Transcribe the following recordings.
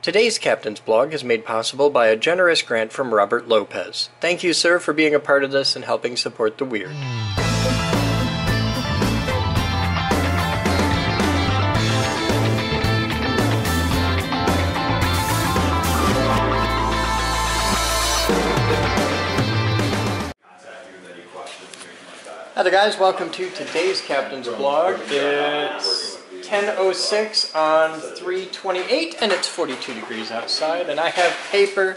Today's Captain's Blog is made possible by a generous grant from Robert Lopez. Thank you, sir, for being a part of this and helping support the weird. Hi there guys, welcome to today's Captain's Blog. It's 10:06 on 3/28 and it's 42 degrees outside and I have paper.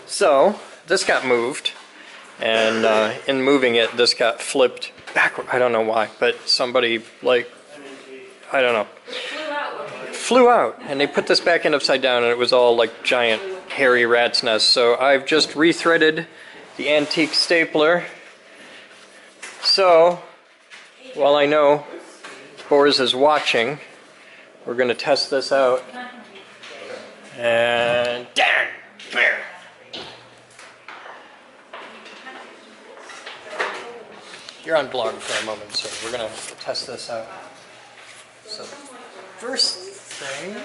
So this got moved and in moving it this got flipped backward. I don't know why, but somebody I don't know. It flew out and they put this back in upside down and it was all like giant hairy rat's nest. So I've just rethreaded the antique stapler. So, while I know Boers is watching, we're going to test this out. And Dan, come here. You're on blog for a moment, so we're going to test this out. So, first thing.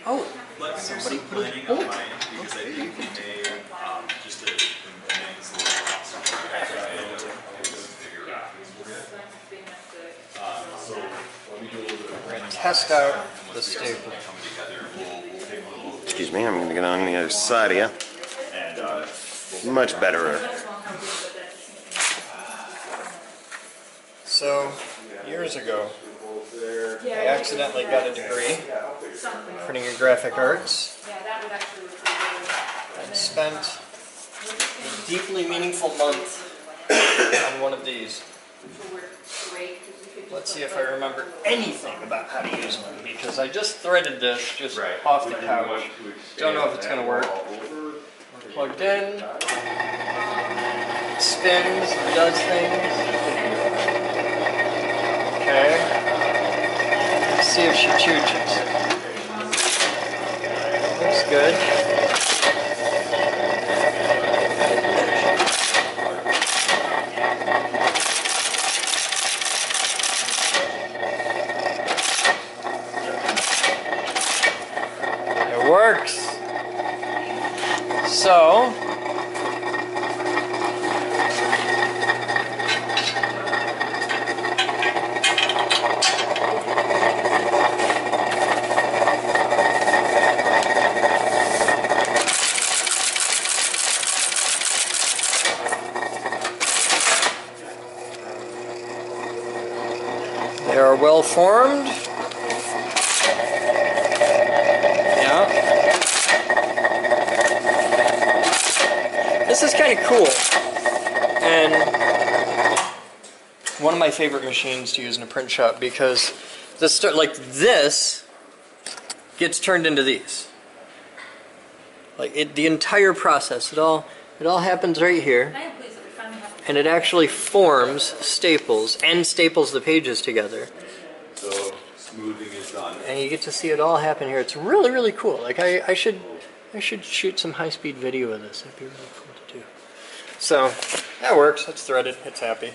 Oh, somebody put a bolt. Because I think we may just to we're going to test out the staple. Excuse me, I'm going to get on the other side of you. Much better. So, years ago, I accidentally got a degree printing in graphic arts. And spent a deeply meaningful month on one of these. Let's see if I remember anything about how to use one, because I just threaded this just off the couch. Don't know if it's going to work. We're plugged in. It spins, it does things. Okay. Let's see if she chooches. Looks good. Works. So they are well formed. This is kind of cool, and one of my favorite machines to use in a print shop, because this gets turned into these. The entire process, it all happens right here, and it actually forms staples and staples the pages together. So smoothing is done, and you get to see it all happen here. It's really, really cool. Like I should shoot some high-speed video of this. It'd be really cool to do. So that works. It's threaded. It's happy.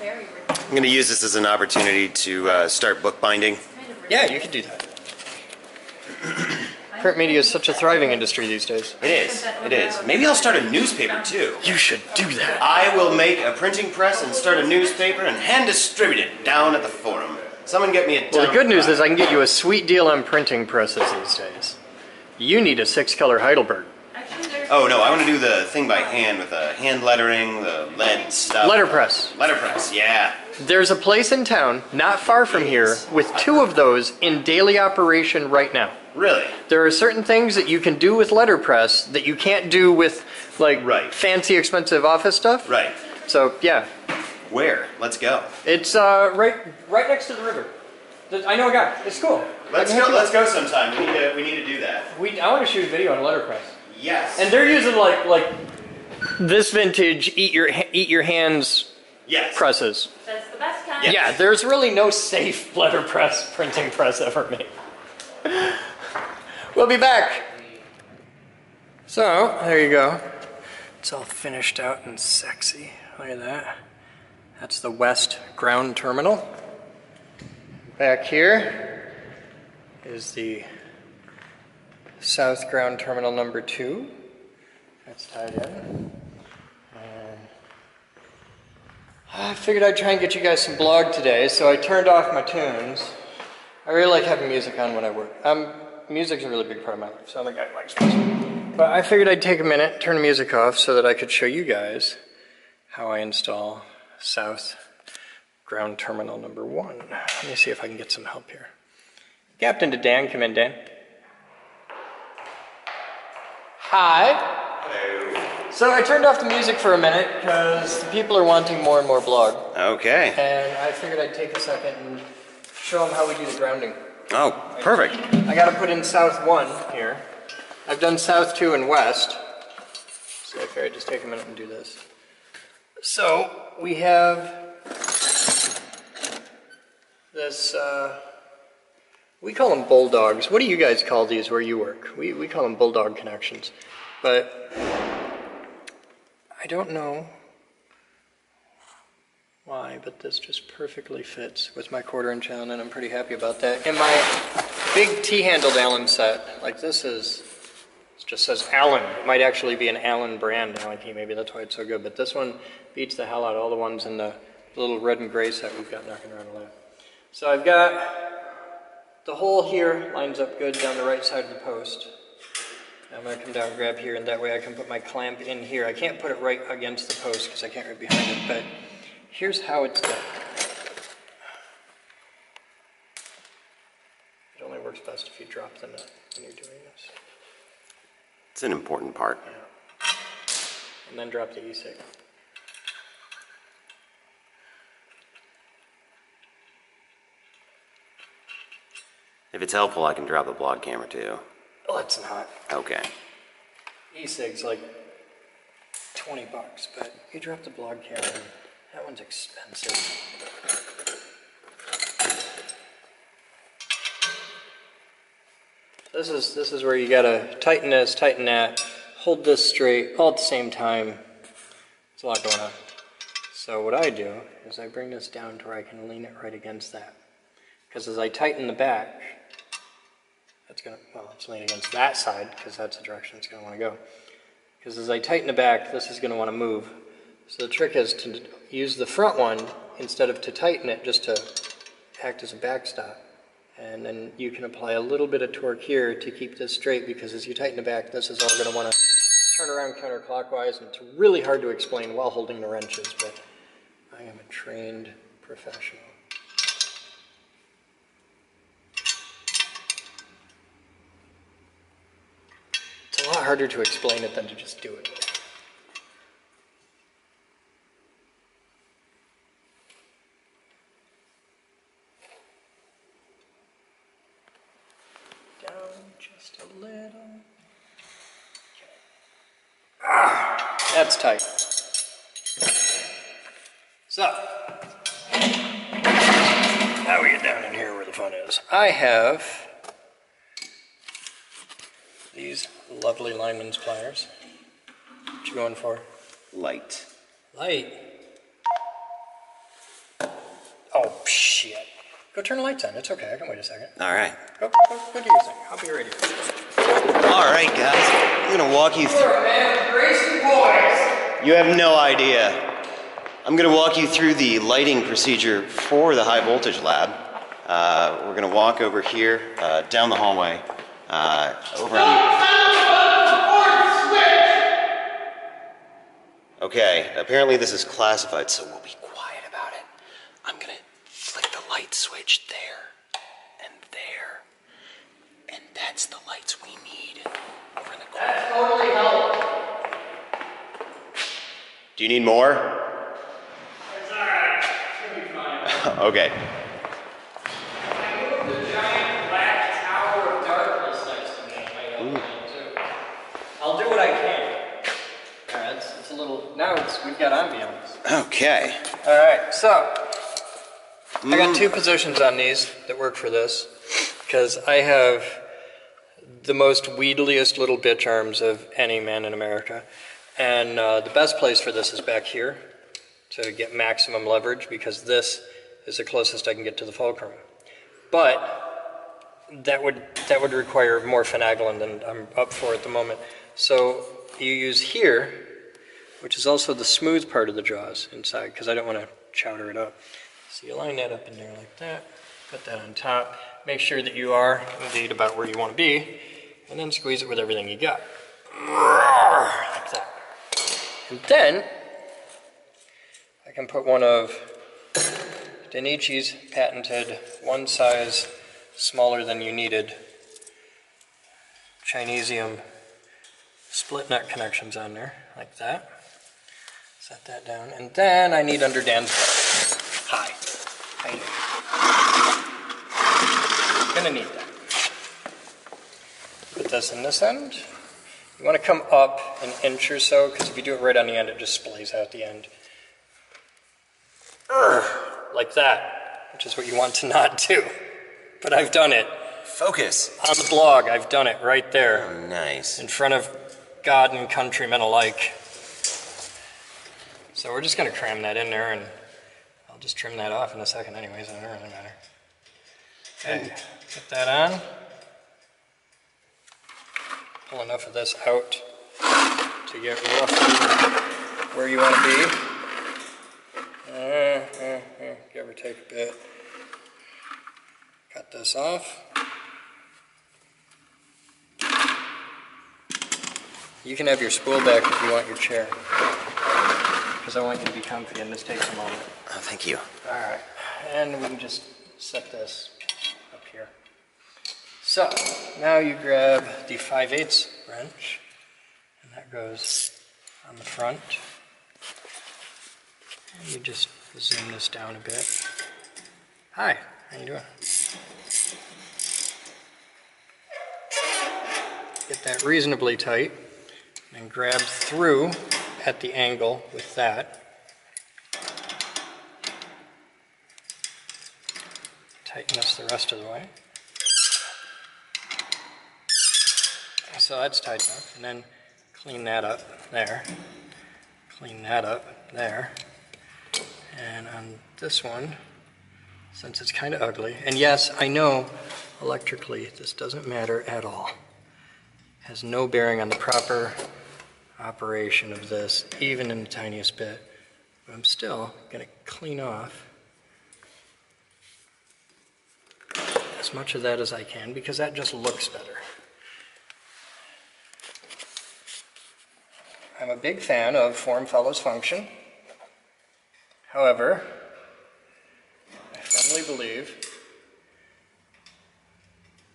I'm going to use this as an opportunity to start bookbinding. Yeah, you could do that. Print media is such a thriving industry these days. It is. It is. Maybe I'll start a newspaper too. You should do that. I will make a printing press and start a newspaper and hand distribute it down at the forum. Someone get me a ton. Well, the good news is I can get you a sweet deal on printing presses these days. You need a 6-color Heidelberg. Oh no, I want to do the thing by hand with the hand lettering, the lead stuff. Letterpress. Letterpress, yeah. There's a place in town, not far from here, with 2 of those in daily operation right now. Really? There are certain things that you can do with letterpress that you can't do with, fancy, expensive office stuff. Right. So, yeah. Where? Let's go. It's right next to the river. I know a guy. It's cool. Let's go sometime. We need to do that. I want to shoot a video on letterpress. Yes. And they're using like this vintage eat your hands presses. That's the best kind. Yes. Yeah, there's really no safe letterpress printing press ever made. We'll be back. So, there you go. It's all finished out and sexy. Look at that. That's the west ground terminal. Back here is the south ground terminal number 2. That's tied in. And I figured I'd try and get you guys some blog today, so I turned off my tunes. I really like having music on when I work. Music's a really big part of my life, so I'm a guy who likes music. But I figured I'd take a minute, turn the music off, so that I could show you guys how I install south ground terminal number 1. Let me see if I can get some help here. Captain to Dan, come in, Dan. Hi. Hello. So I turned off the music for a minute because people are wanting more and more blog. Okay. And I figured I'd take a second and show them how we do the grounding. Oh, perfect. I got to put in south 1 here. I've done south 2 and west. So I figured I'd just take a minute and do this. So we have this, we call them bulldogs. What do you guys call these where you work? We call them bulldog connections. But I don't know why, but this just perfectly fits with my 1/4" Allen, and I'm pretty happy about that. And my big T-handled Allen set, like this is, it just says Allen. It might actually be an Allen brand Allen key, maybe that's why it's so good. But this one beats the hell out of all the ones in the little red and gray set we've got knocking around the lab. So I've got the hole here, lines up good down the right side of the post. I'm going to come down and grab here, and that way I can put my clamp in here. I can't put it right against the post because I can't right behind it, but here's how it's done. It only works best if you drop the nut when you're doing this. It's an important part. Yeah. And then drop the e-cig. If it's helpful, I can drop the blog camera too. Oh, it's not. Okay. E-cig's like 20 bucks, but you drop the blog camera, that one's expensive. This is where you gotta tighten this, tighten that, hold this straight, all at the same time. There's a lot going on. So what I do is I bring this down to where I can lean it right against that. Because as I tighten the back, it's leaning against that side because that's the direction it's going to want to go. Because as I tighten the back, this is going to want to move. So the trick is to use the front one instead of to tighten it, just to act as a backstop. And then you can apply a little bit of torque here to keep this straight, because as you tighten the back, this is all going to want to turn around counterclockwise, and it's really hard to explain while holding the wrenches, but I am a trained professional. It's a lot harder to explain it than to just do it. Down just a little. Okay. Ah, that's tight. So, now we get down in here where the fun is. I have these lovely lineman's pliers. What you going for? Light. Light? Oh, shit. Go turn the lights on. It's okay. I can wait a second. All right. Go do your thing. I'll be right here. All right, guys. I'm going to walk you through. Sure, man. Grayson boys. You have no idea. I'm going to walk you through the lighting procedure for the high voltage lab. We're going to walk over here, down the hallway, over on... Okay, apparently this is classified, so we'll be quiet about it. I'm going to flick the light switch there, and that's the lights we need over in the corner. That's totally helpful. Do you need more? It's alright. It's gonna be fine. Okay. I moved the giant black tower of darkness next to me. I'll do what I can. Alright, it's a little, now we've got ambiance. Okay. Alright, so, I got two positions on these that work for this, because I have the most wheedliest little bitch arms of any man in America. And the best place for this is back here. to get maximum leverage, because this is the closest I can get to the fulcrum. But that would require more finagling than I'm up for at the moment. So you use here, which is also the smooth part of the jaws inside, because I don't want to chowder it up. So you line that up in there like that, put that on top, make sure that you are indeed about where you want to be, and then squeeze it with everything you got. Like that. And then I can put one of Denici's patented, one size smaller than you needed Chinesium split nut connections on there, like that. Set that down, and then I need under Dan's belt. Hi. How you doing? Gonna need that. Put this in this end. You want to come up an inch or so, because if you do it right on the end, it just splays out the end. Like that, which is what you want to not do. But I've done it. Focus. On the blog, I've done it right there. Oh, nice. In front of God and countrymen alike. So we're just going to cram that in there, and I'll just trim that off in a second anyways, it doesn't really matter. Okay, put that on. Pull enough of this out to get roughly where you want to be. Give or take a bit. Cut this off. You can have your spool back if you want your chair, because I want you to be comfy, and this takes a moment. Oh, thank you. All right, and we can just set this up here. So, now you grab the 5/8 wrench, and that goes on the front. And you just zoom this down a bit. Hi, how you doing? Get that reasonably tight, and grab through at the angle with that. Tighten this the rest of the way. So that's tight enough, and then clean that up there. Clean that up there. And on this one, since it's kind of ugly, and yes, I know electrically this doesn't matter at all. Has no bearing on the proper operation of this, even in the tiniest bit. But I'm still going to clean off as much of that as I can, because that just looks better. I'm a big fan of form follows function. However, I firmly believe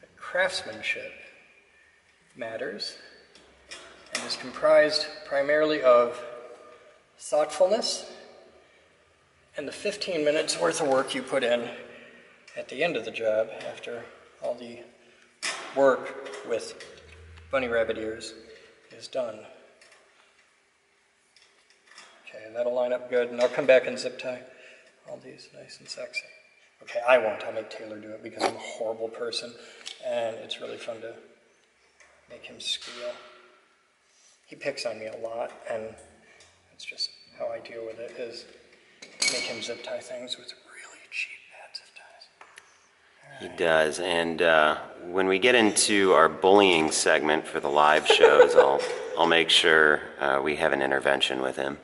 that craftsmanship matters and is comprised primarily of thoughtfulness and the 15 minutes worth of work you put in at the end of the job after all the work with bunny rabbit ears is done. Okay, that'll line up good, and I'll come back and zip tie all these nice and sexy. Okay, I won't. I'll make Taylor do it because I'm a horrible person, and it's really fun to make him squeal. He picks on me a lot, and that's just how I deal with it, is make him zip tie things with really cheap bad zip ties. He does, and when we get into our bullying segment for the live shows, I'll make sure we have an intervention with him.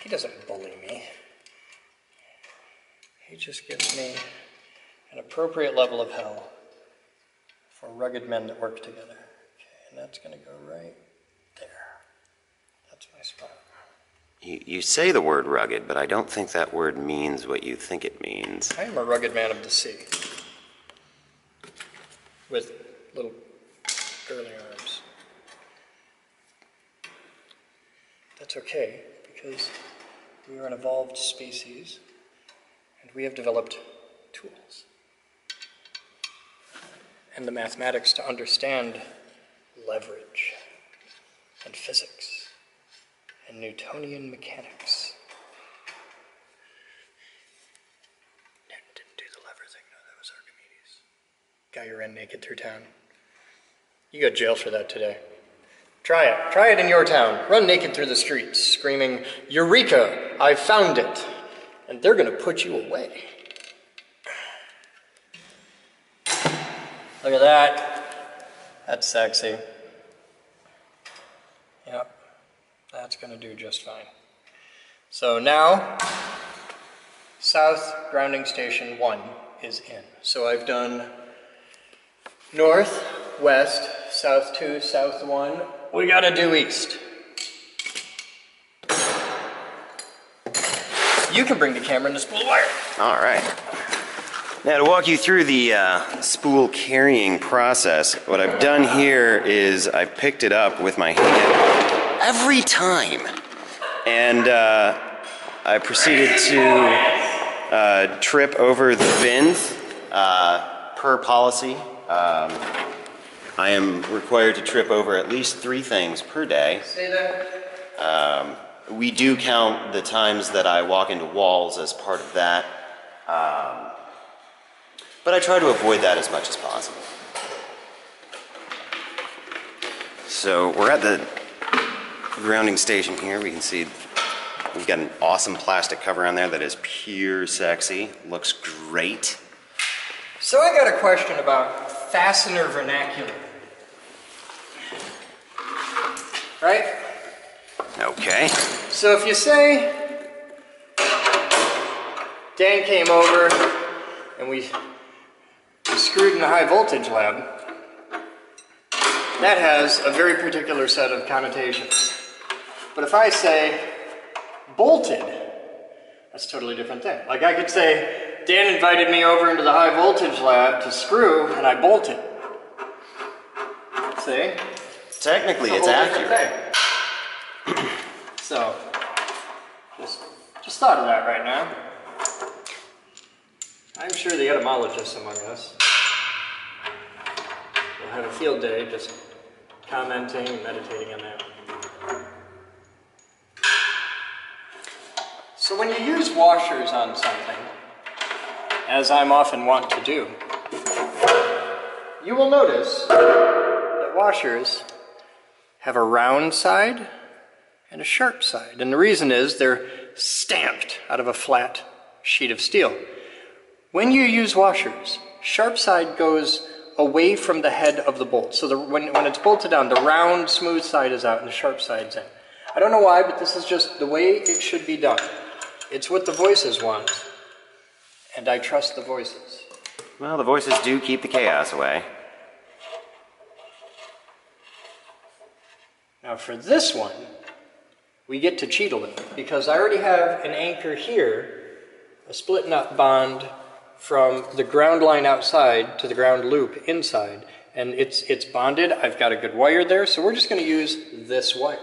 He doesn't bully me. He just gives me an appropriate level of hell for rugged men that work together. Okay, and that's going to go right there. That's my spot. You say the word rugged, but I don't think that word means what you think it means. I am a rugged man of the sea, with little curly arms. That's okay, because we are an evolved species, and we have developed tools and the mathematics to understand leverage and physics and Newtonian mechanics. Didn't do the lever thing, no, that was Archimedes. Guy who ran naked through town. You go to jail for that today. Try it. Try it in your town. Run naked through the streets, screaming, "Eureka! I found it!" And they're going to put you away. Look at that. That's sexy. Yep. That's going to do just fine. So now, South Grounding Station 1 is in. So I've done North, West, South 2, South 1. We got to do East. You can bring the camera and the spool wire. All right. Now to walk you through the spool carrying process, what I've done here is I picked it up with my hand every time, and I proceeded to trip over the bins per policy. I am required to trip over at least 3 things per day. Say that. We do count the times that I walk into walls as part of that, but I try to avoid that as much as possible. So we're at the grounding station here. We can see we've got an awesome plastic cover on there that is pure sexy. Looks great. So I got a question about fastener vernacular. Right? Okay. So if you say Dan came over and we screwed in the high voltage lab, that has a very particular set of connotations. But if I say bolted, that's a totally different thing. Like I could say, Dan invited me over into the high voltage lab to screw and I bolted. See? Technically, it's accurate. So, just thought of that right now. I'm sure the etymologists among us will have a field day just commenting and meditating on that. So when you use washers on something, as I'm often wont to do, you will notice that washers have a round side and a sharp side. And the reason is they're stamped out of a flat sheet of steel. When you use washers, sharp side goes away from the head of the bolt. So when it's bolted down, the round, smooth side is out and the sharp side's in. I don't know why, but this is just the way it should be done. It's what the voices want. And I trust the voices. Well, the voices do keep the chaos away. Now for this one, we get to cheat a little because I already have an anchor here, a split nut bond from the ground line outside to the ground loop inside, and it's bonded. I've got a good wire there, so we're just going to use this wire.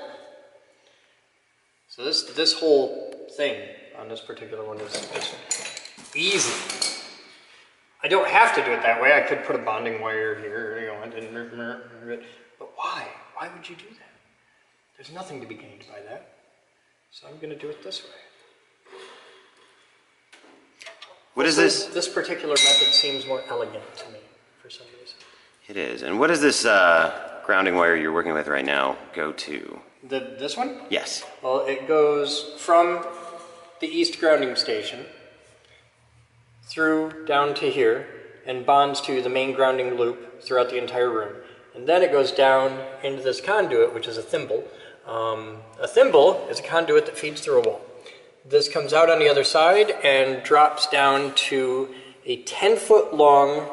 So this whole thing on this particular one is just easy. I don't have to do it that way. I could put a bonding wire here, you know, but why? Why would you do that? There's nothing to be gained by that. So I'm going to do it this way. What is this? This particular method seems more elegant to me for some reason. It is. And what does this grounding wire you're working with right now go to? This one? Yes. Well, it goes from the east grounding station through down to here and bonds to the main grounding loop throughout the entire room. And then it goes down into this conduit, which is a thimble. A thimble is a conduit that feeds through a wall. This comes out on the other side and drops down to a 10-foot long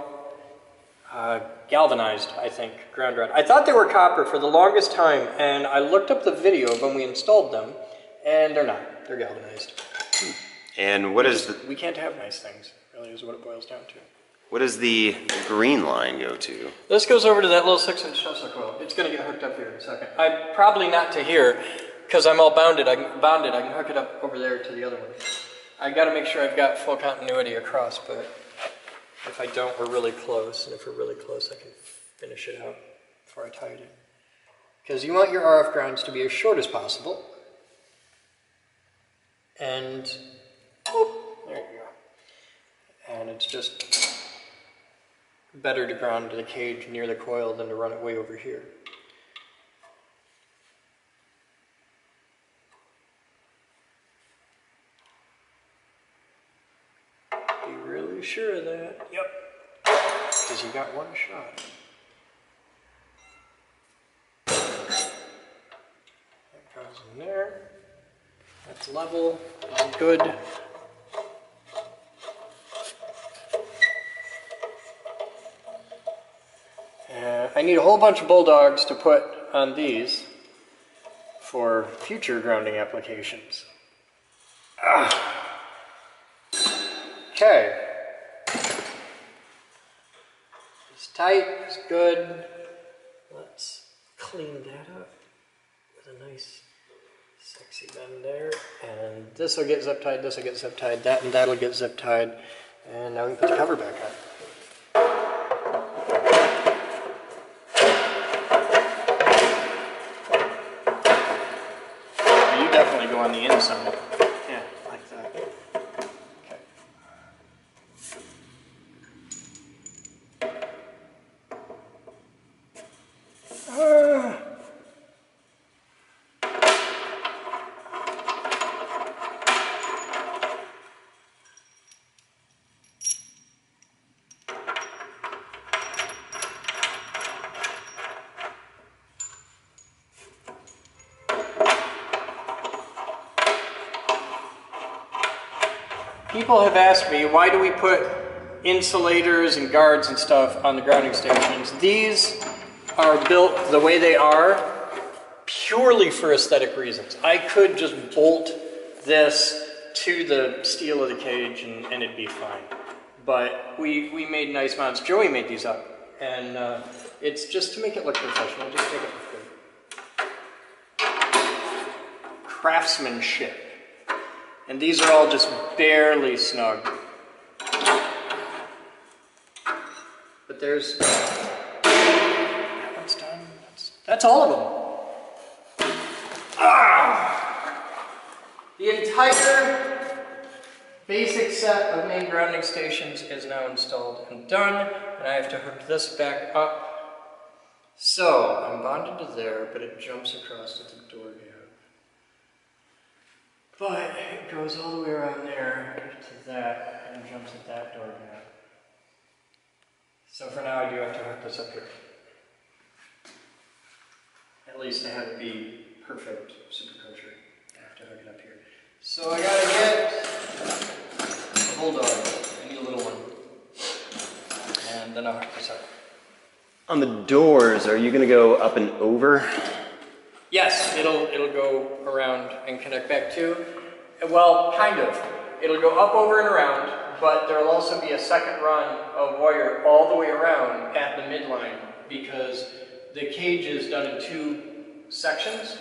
galvanized, I think, ground rod. I thought they were copper for the longest time, and I looked up the video of when we installed them, and they're not. They're galvanized. And what is the... We can't have nice things, really, is what it boils down to. What does the green line go to? This goes over to that little 6-inch Tesla coil. It's going to get hooked up here in a second. Probably not to here, because I'm all bounded. I can hook it up over there to the other one. I got to make sure I've got full continuity across, but if I don't, we're really close. And if we're really close, I can finish it out before I tie it in. Because you want your RF grounds to be as short as possible. And, oh, there you go. And it's just better to ground the cage near the coil than to run it way over here. Be really sure of that. Yep. Because you got one shot. That goes in there. That's level. That's good. I need a whole bunch of bulldogs to put on these for future grounding applications. Okay. It's tight, it's good. Let's clean that up with a nice sexy bend there. And this will get zip tied, this will get zip tied, that and that'll get zip tied. And now we can put the cover back on. Definitely go on the inside. Yeah, like that. Okay. People have asked me, why do we put insulators and guards and stuff on the grounding stations? These are built the way they are purely for aesthetic reasons. I could just bolt this to the steel of the cage and it'd be fine. But we made nice mounts. Joey made these up. And it's just to make it look professional. Just make it look good. Craftsmanship. And these are all just barely snug. But there's... that one's done. That's all of them. The entire basic set of main grounding stations is now installed and done. And I have to hook this back up. So, I'm bonded to there, but it jumps across at the door gap. But it goes all the way around there to that and jumps at that door gap. So for now I do have to hook this up here. At least to have it be perfect super kosher. I have to hook it up here. So I gotta get a bulldog. I need a little one. And then I'll hook this up. On the doors, are you going to go up and over? Yes, it'll go around and connect back to. Well, kind of. It'll go up, over, and around, but there'll also be a second run of wire all the way around at the midline because the cage is done in 2 sections.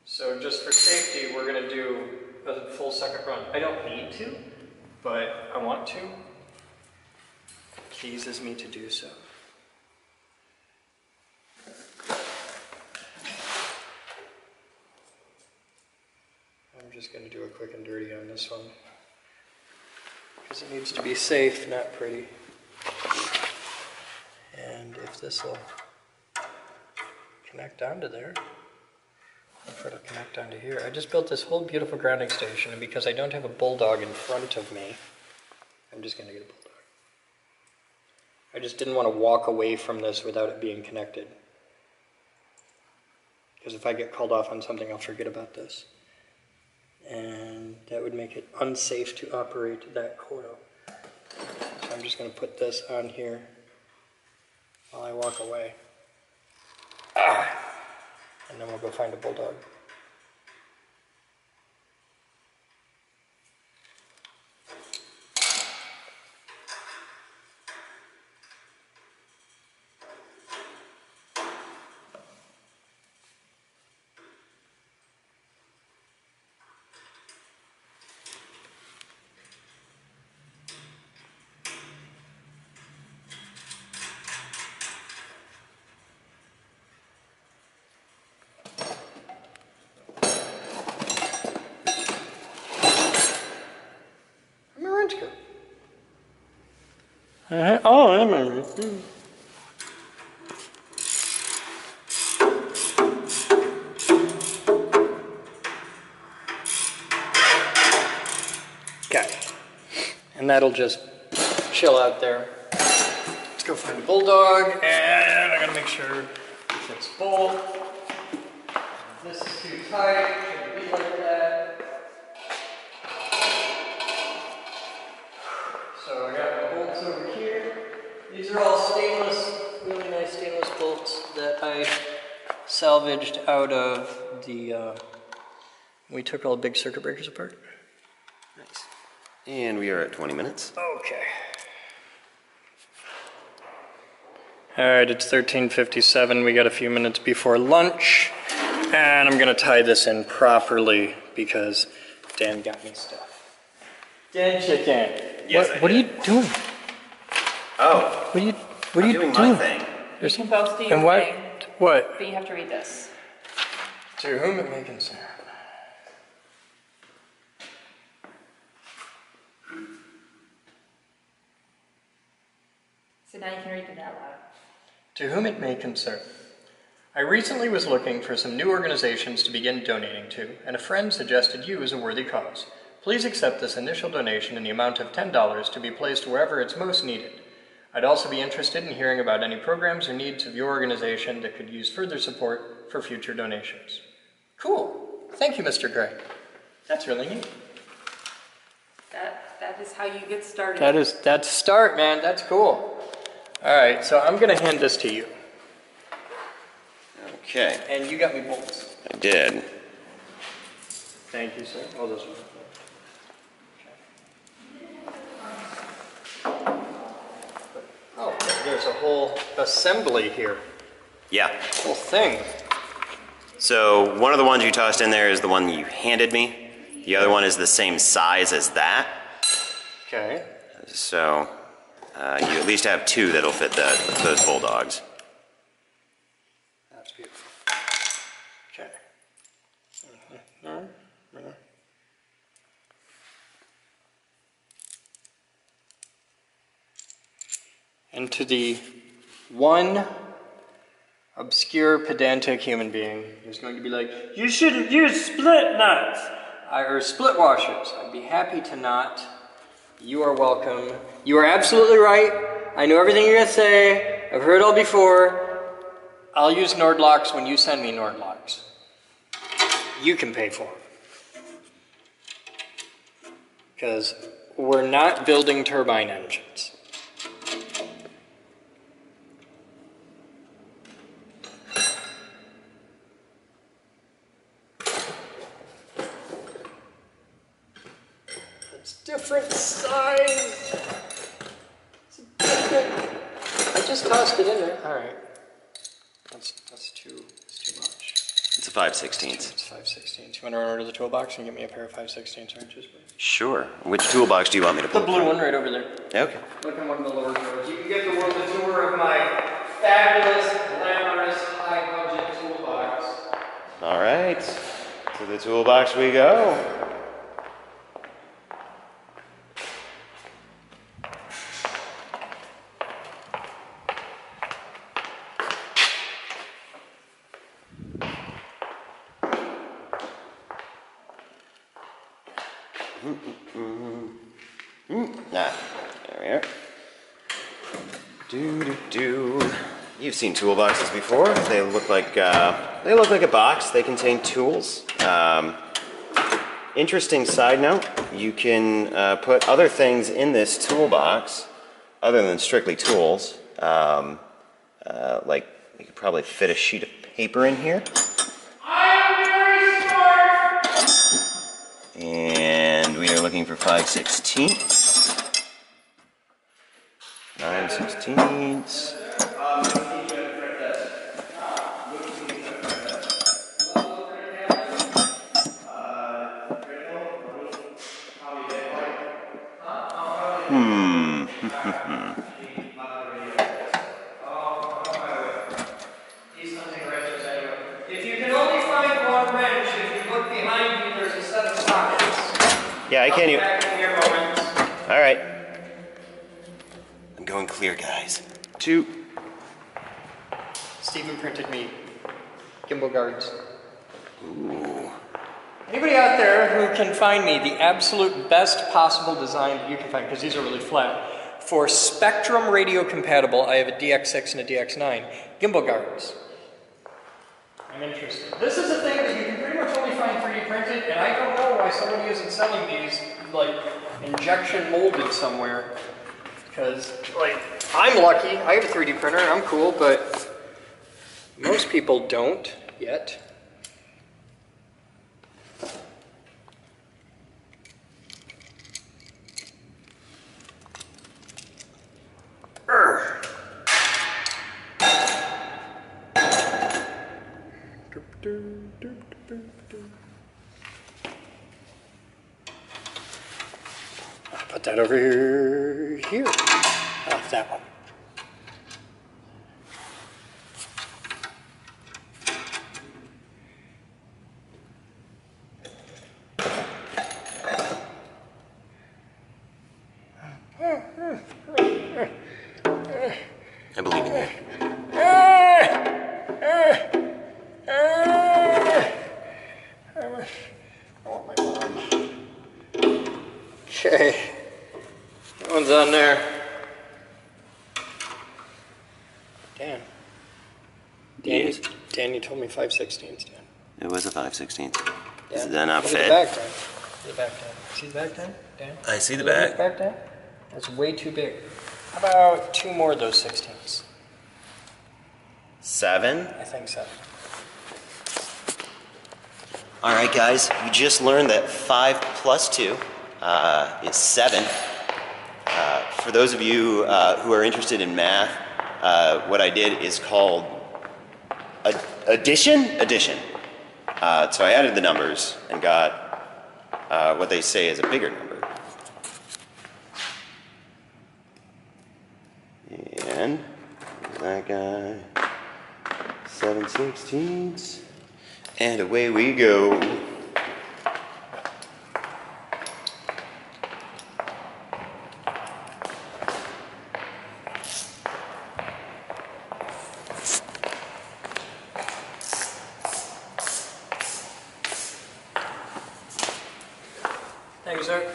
So just for safety, we're going to do a full second run. I don't need to, but I want to. Pleases me to do so. I'm just going to do a quick and dirty on this one because it needs to be safe, not pretty. And if this will connect onto there, if it'll connect onto here. I just built this whole beautiful grounding station, and because I don't have a bulldog in front of me, I'm just going to get a bulldog. I just didn't want to walk away from this without it being connected. Because if I get called off on something, I'll forget about this. And that would make it unsafe to operate that coil. So I'm just going to put this on here while I walk away. And then we'll go find a bulldog. Oh, I remember. Okay. And that'll just chill out there. Let's go find a bulldog, and I gotta make sure it fits full. This is too tight, shouldn't be like that. So I got my bolts over here. These are all stainless, really nice stainless bolts that I salvaged out of the, we took all the big circuit breakers apart. Nice. And we are at 20 minutes. Okay. All right, it's 13:57. We got a few minutes before lunch, and I'm gonna tie this in properly because Dan got me stuff. Dan chicken. Yes, what are you doing? Oh, What are you doing my thing. There's You can both do your and what? thing, What? but you have to read this. To whom it may concern. So now you can read it out loud. To whom it may concern. I recently was looking for some new organizations to begin donating to, and a friend suggested you as a worthy cause. Please accept this initial donation in the amount of $10 to be placed wherever it's most needed. I'd also be interested in hearing about any programs or needs of your organization that could use further support for future donations. Cool. Thank you, Mr. Gray. That's really neat. That is how you get started. That's a start, man. That's cool. All right, so I'm gonna hand this to you. Okay, And you got me bolts. I did. Thank you, sir. Oh, this one. Oh, there's a whole assembly here. Yeah. Whole thing. So one of the ones you tossed in there is the one you handed me. The other one is the same size as that. Okay. So you at least have two that'll fit those bulldogs. That's beautiful. Okay. And to the one obscure pedantic human being who's going to be like, you shouldn't use split nuts or split washers. I'd be happy to not. You are welcome. You are absolutely right. I know everything you're going to say. I've heard it all before. I'll use Nordlocks when you send me Nordlocks. You can pay for them. Because we're not building turbine engines. Different size. It's different. I just tossed it in there. All right. That's too much. It's a 5/16. It's 5/16. You want to run over to the toolbox and get me a pair of 5/16 wrenches, please? Sure. Which toolbox do you want me to The pull? blue one right over there. Okay. Look at one of the lower drawers. You can get the world a tour of my fabulous, glamorous, high-budget toolbox. All right. To the toolbox we go. There we are. You've seen toolboxes before. They look like a box. They contain tools. Interesting side note: you can put other things in this toolbox other than strictly tools. Like you could probably fit a sheet of paper in here. I'm very smart! And we are looking for 5/16. 5/16. If you can only find one wrench, if you look behind you, there's a set of sockets. Yeah, I can't even. Back in your moment. All right. I'm going clear, guys. 2. Stephen printed me gimbal guards. Ooh. Anybody out there who can find me the absolute best possible design that you can find, because these are really flat, for Spectrum radio compatible, I have a DX6 and a DX9, gimbal guards. I'm interested. This is a thing that you can pretty much only find 3D printed, and I don't know why somebody isn't selling these, like, injection molded somewhere. Because, like, I'm lucky, I have a 3D printer, I'm cool, but most people don't yet. I'll put that over here. Oh, that one. I believe in you. I want my mom. Okay. That one's on there. Dan. Yes. Dan, you told me 5/16, Dan. It was a 5/16. Yeah. Is that not Look at fit? the back, Dan. The back, Dan. See the back, Dan? Dan? I see the Look at back. Dan? That's way too big. How about 2 more of those 16s? 7. I think so. All right, guys, we just learned that 5 plus 2 is 7. For those of you who are interested in math, what I did is called addition. So I added the numbers and got what they say is a bigger number. And that guy, 7/16. And away we go. Thank you, sir.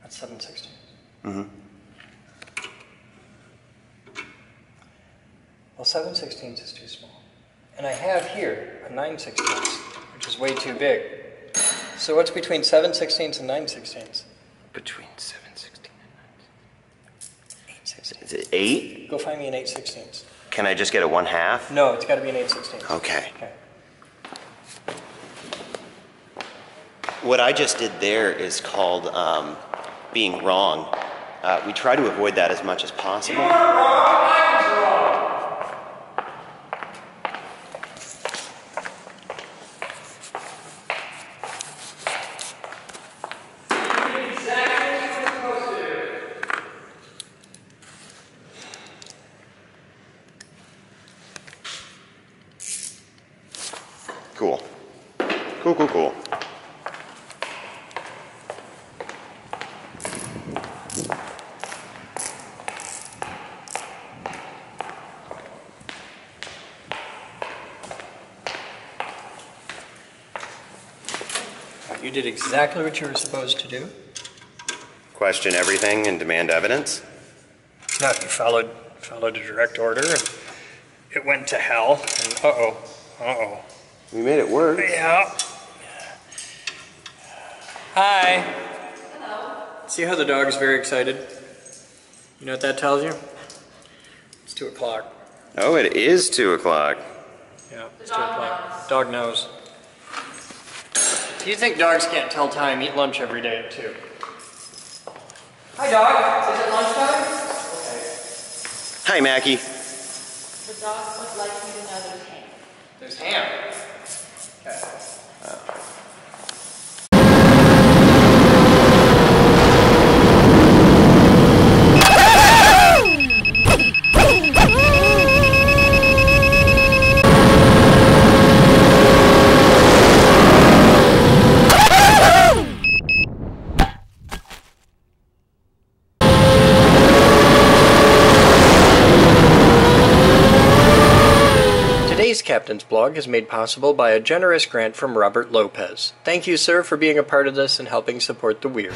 That's 7/16. Mm-hmm. Well, 7/16 is too small. And I have here a 9/16, which is way too big. So what's between 7/16 and 9/16? Between 7/16 and 8/16. Is it 8? Go find me an 8/16. Can I just get a 1/2? No, it's got to be an 8/16. Okay. Okay. What I just did there is called being wrong. We try to avoid that as much as possible. Cool. Cool. You did exactly what you were supposed to do. Question everything and demand evidence. No, you followed a direct order, and it went to hell. And uh-oh. We made it work. Yeah. Hi. Hello. See how the dog is very excited? You know what that tells you? It's 2 o'clock. Oh, it is 2 o'clock. Yeah, it's The 2 dog o'clock. knows. Dog knows. Do you think dogs can't tell time? Eat lunch every day at 2. Hi, dog. Is it lunchtime? Okay. Hi, Mackie. The dog would like you to know there's ham. There's ham. Okay. Captain's Blog is made possible by a generous grant from Robert Lopez. Thank you, sir, for being a part of this and helping support the Weird.